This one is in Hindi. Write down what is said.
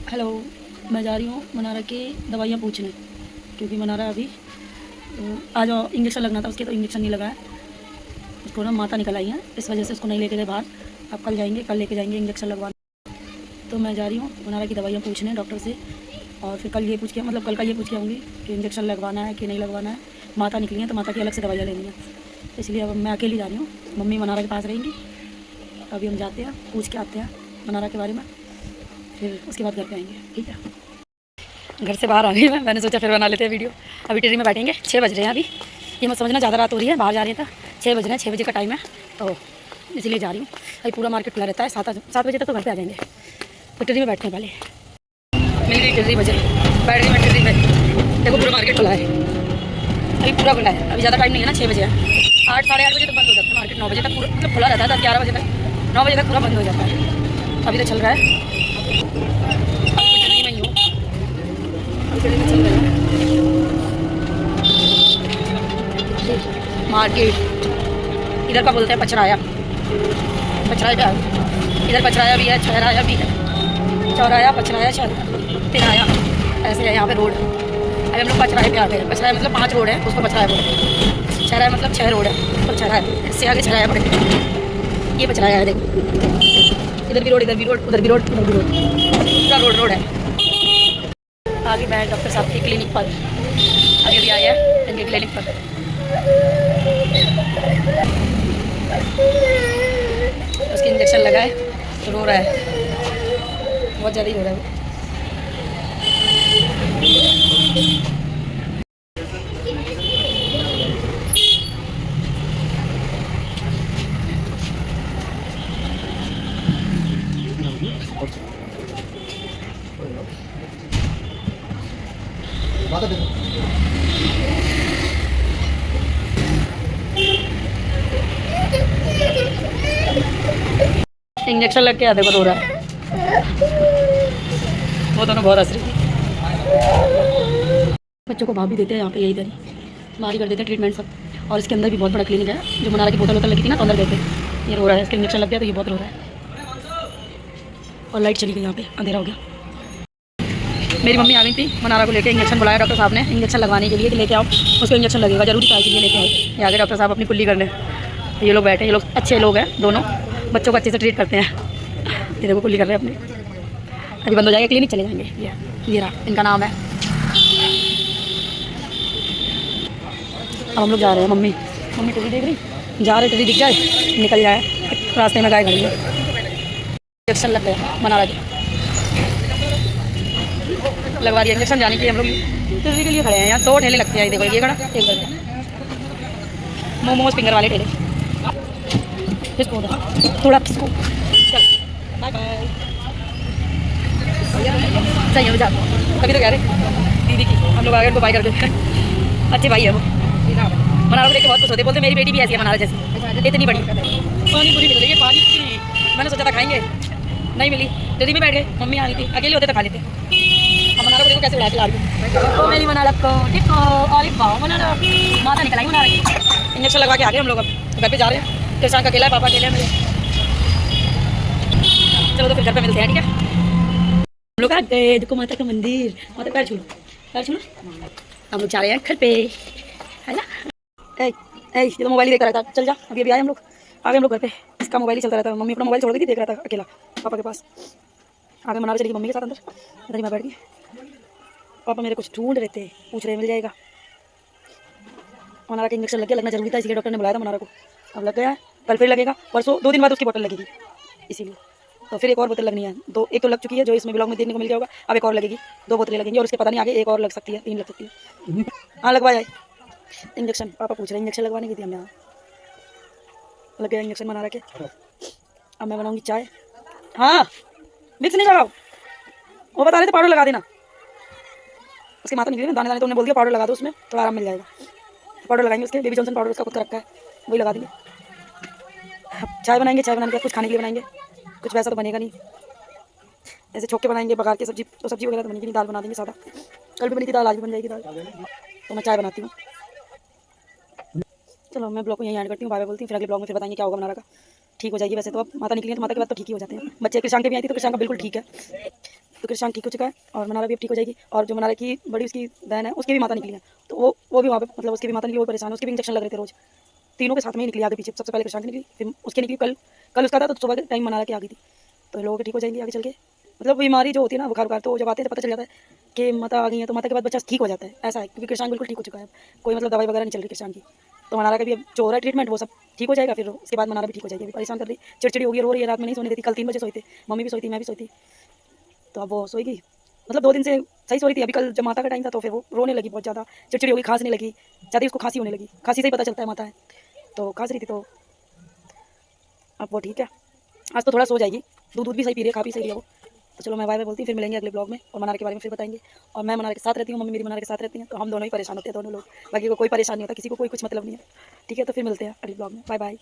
हेलो। मैं जा रही हूँ मनारा की दवाइयाँ पूछने, क्योंकि मनारा अभी आज इंजेक्शन लगना था उसके, तो इंजेक्शन नहीं लगा है उसको ना, माता निकल आई है, इस वजह से उसको नहीं लेके गए बाहर। अब कल जाएंगे, कल लेके जाएंगे इंजेक्शन लगवाने। तो मैं जा रही हूँ मनारा की दवाइयाँ पूछने डॉक्टर से, और फिर कल ये पूछ के, मतलब कल का ये पूछ के आऊँगी कि इंजेक्शन लगवाना है कि नहीं लगवाना है। माता निकली है तो माता की अलग से दवाइयाँ लेनी है, इसलिए अब मैं अकेली जा रही हूँ। मम्मी मनारा के पास रहेंगी। अभी हम जाते हैं, पूछ के आते हैं मनारा के बारे में, फिर उसके बाद घर पे आएंगे, ठीक है। घर से बाहर आ गई मैंने सोचा फिर बना लेते हैं वीडियो। अभी ट्रेन में बैठेंगे, 6 बज रहे हैं अभी। ये मत समझना ज़्यादा रात हो रही है, बाहर जा रहे हैं तो 6 बज रहे हैं, 6 बजे का टाइम है, तो इसीलिए जा रही हूँ। अभी पूरा मार्केट खुला रहता है, 7 बजे तक तो घर पे आ जाएंगे। तो ट्रेन में बैठते हैं पहले। मिल गई ट्रेन बजे, बैठ गई मैं ट्रेन में। देखो पूरा मार्केट खुला है, अभी पूरा खुला है। अभी ज़्यादा टाइम नहीं है ना, 6 बजे है। 8 साढ़े 8 बजे तक बंद हो जाता है मार्केट, 9 बजे तक पूरा मतलब खुला रहता है, 10-11 बजे तक, 9 बजे तक पूरा बंद हो जाता है। अभी तो चल रहा है, दिल्ली में ही हूँ, दिल्ली में चल रहा है मार्केट। इधर का बोलते हैं पचराया, पचराया इधर पचराया भी है, चौराया भी है, चौराया पचराया तिराया, ऐसे है यहाँ पे रोड। अभी हम लोग पचराए पे आ गए। पचराया मतलब 5 रोड है, उसको पचराया बोलते हैं। चौराया मतलब 6 रोड है, तो चौराया इससे आगे चौराया पड़े। ये पचराया है, देखो इधर भी रोड, इधर भी रोड, उधर भी रोड, उधर भी रोड, पूरा रोड रोड है। आगे मैं डॉक्टर साहब की क्लिनिक पर अभी भी आए हैं, इनके क्लिनिक पर। उसकी इंजेक्शन लगाए तो रो रहा है, बहुत ज़्यादा ही रो रहा है। इंजेक्शन लग के आधे को रो रहा है, वो दोनों बहुत हंस रही थी। बच्चों को भाव भी देते हैं यहाँ पे, यही इधर ही बाहर ही कर देते हैं ट्रीटमेंट सब। और इसके अंदर भी बहुत बड़ा क्लिनिक है, जो मनारा की बोतल वोतल लगी थी ना, तो अंदर गए थे। ये रो रहा है, इसका इंजेक्शन लग गया तो ये बहुत रो रहा है। और लाइट चली गई, यहाँ पे अंधेरा हो गया। मेरी मम्मी आ गई थी मनारा को लेके, इंजेक्शन बुलाया डॉक्टर साहब ने इंजेक्शन लगवाने के लिए कि लेके आओ, उसको इंजेक्शन लगेगा जरूरी, काय के लिए लेके आए। ये आगे डॉक्टर साहब अपनी कुल्ली करने, ये लोग बैठे, ये लोग अच्छे लोग हैं दोनों, बच्चों को अच्छे से ट्रीट करते हैं। ये देखो कुल्ली कर रहे हैं अपनी। अभी बंद हो जाएगा, क्लिनिक चले जाएंगे। ये रहा, इनका नाम है। अब हम लोग जा रहे हैं। मम्मी टीवी देख रही, जा रहे, टीवी दिख जाए निकल जाए, रास्ते में गाय खड़ी है। इंजेक्शन लग गया मनारा की, लगवा दिया इंजेक्शन। जाने के लिए हम लोग टीवी के लिए खड़े हैं। यहाँ 2 ठेले लगते हैं, देखो ये खड़ा, एक मोमोज फिंगर वाले ठेले। किसको थोड़ा किसको, चल बाय बाय, सही है जा। कभी तो कह रहे दीदी की, हम लोग आ गए उनको बाय कर देते हैं। अच्छे भाई है वो, मनारा को देख के बहुत खुश होते, बोलते मेरी बेटी भी ऐसी है मनारा जैसी, इतनी बड़ी। पानी पूरी मिल रही है, पानी पूरी। मैंने सोचा था खाएंगे, नहीं मिली, दिल्ली में बैठ गए। मम्मी आ गई थी, अकेले होते तो खा लेते। अब मनारा को देखो कैसे उड़ा के ला रही हूँ। तो मेरी मनारा को टिको, और पाओ मनारा, माता निकल आई मनारा की। इंजेक्शन लगवा के आ गए हम लोग, अब घर पे जा रहे हैं। किसान का अकेला है, पापा अकेले हैं मेरे। चलो तो फिर घर पे मिलते हैं, ठीक है। हम लोग आ गए, देखो माता का मंदिर, माता पैर छू लो, पैर छू लो। हम लोग जा रहे हैं घर पे, है ना। ये तो मोबाइल ही देख रहा था, चल जा। अभी आए हम लोग, आ गए हम लोग घर पे। इसका मोबाइल ही चलता रहता है, मम्मी अपना मोबाइल छोड़ गई थी, देख रहा था अकेला पापा के पास। आगे मनारा चली गई मम्मी के साथ अंदर, इधर ही मैं बैठ गई। पापा मेरे कुछ ढूंढ रहे थे, पूछ रहे मिल जाएगा। मनारा का इंजेक्शन लग गया, लगना जरूरी था, इसलिए डॉक्टर ने बुलाया था मनारा को। अब लग गया है, कल फिर लगेगा, परसों 2 दिन बाद उसकी बोतल लगेगी, इसीलिए। तो फिर एक और बोतल लगनी है, एक तो लग चुकी है जो इसमें ब्लॉग में देखने को मिल गया होगा, अब एक और लगेगी, 2 बोतलें लगेंगी। और उसके पता नहीं आगे एक और लग सकती है, 3 लग सकती है। हाँ लगवाया इंजेक्शन, पापा पूछ रहे इंजेक्शन लगवाने की थी हमने। हाँ लग गया इंजेक्शन मनारा के। अब मैं बनाऊंगी चाय। हाँ मिक्स नहीं लगाओ, वो बता रहे थे पाउडर लगा देना। उसकी माता निकली ना दाने दाने, तो उन्होंने बोल दिया पाउडर लगा दो उसमें, थोड़ा आराम मिल जाएगा। पाउडर लगाएंगे उसके, बेबी जॉनसन पाउडर उसका खुद का रखा है, वही लगा देंगे। चाय बनाएंगे, चाय बनाने के कुछ खाने के लिए बनाएंगे, कुछ वैसा तो बनेगा नहीं। ऐसे छोके बनाएंगे बघार के, सब्जी तो सब्जी वगैरह तो बनेगी नहीं, दाल बना देंगे सादा। कल भी बनी थी दाल, आज भी बन जाएगी दाल। तो मैं चाय बनाती हूँ। चलो मैं ब्लॉग को यहीं ऐड करती हूँ, बाय बाय बोलती हूँ। फिर अगले ब्लॉग में फिर बताएंगे क्या होगा मनारा का। ठीक हो जाएगी वैसे तो, अब माता निकली है तो माता के बाद तो ठीक ही हो जाते हैं बच्चे। कृषांक के भी आई थी तो कृषांक का बिल्कुल ठीक है, तो कृषांक ठीक हो चुका है और मनारा भी अब ठीक हो जाएगी। और जो मनारा की बड़ी उसकी बहन है उसकी भी माता निकली है, तो वो भी वहाँ पे मतलब उसकी भी माता निकली, वो परेशान है, उसके भी इंजेक्शन लग रहे थे रोज। तीनों के साथ में ही निकली आगे पीछे, सबसे पहले कृषांक की निकली, फिर उसकी निकली, कल उसका था, तो सुबह के टाइम मनारा की आ गई थी। तो लोगों के ठीक हो जाएंगे आगे चल के। मतलब बीमारी जो होती है ना, बुखार तो जब आते हैं तो पता चल जाता है कि माता आ गई है, तो माता के बाद बच्चा ठीक हो जाता है, ऐसा है। क्योंकि कृषांक बिल्कुल ठीक हो चुका है, कोई मतलब दवाई वगैरह नहीं चल रही कृषांक की। तो मनारा का भी अब जो हो रहा है ट्रीटमेंट वो सब ठीक हो जाएगा, फिर उसके बाद मनारा भी ठीक हो जाएगी। अभी परेशान कर रही, चिड़चिड़ी होगी, रो रही है, रात में नहीं सोने देती। कल 3 बजे सोई थे, मम्मी भी सोई थी, मैं भी सोई थी। तो अब वो सोएगी, मतलब 2 दिन से सही सो रही थी। अभी कल जब माता का टाइम था तो फिर वो रोने लगी, बहुत ज़्यादा चिड़चिड़ी होगी, खांसने लगी, ज़्यादा ही उसको खांसी होने लगी। खांसी से ही पता चलता है माता है, तो खांस रही थी। तो अब वो ठीक है, आज तो थोड़ा सो जाएगी। दूध भी सही पी रही है, खा भी सही रही है वो। तो चलो मैं बाय बाय बोलती हूँ, फिर मिलेंगे अगले ब्लॉग में और मनारा के बारे में फिर बताएंगे। और मैं मनारा के साथ रहती हूँ, मम्मी मेरी मनारा के साथ रहती हैं, तो हम दोनों ही परेशान होते हैं, दोनों लोग। बाकी को कोई परेशान नहीं होता, किसी को कोई कुछ मतलब नहीं है। ठीक है, तो फिर मिलते हैं अगले ब्लॉग में। Bye bye.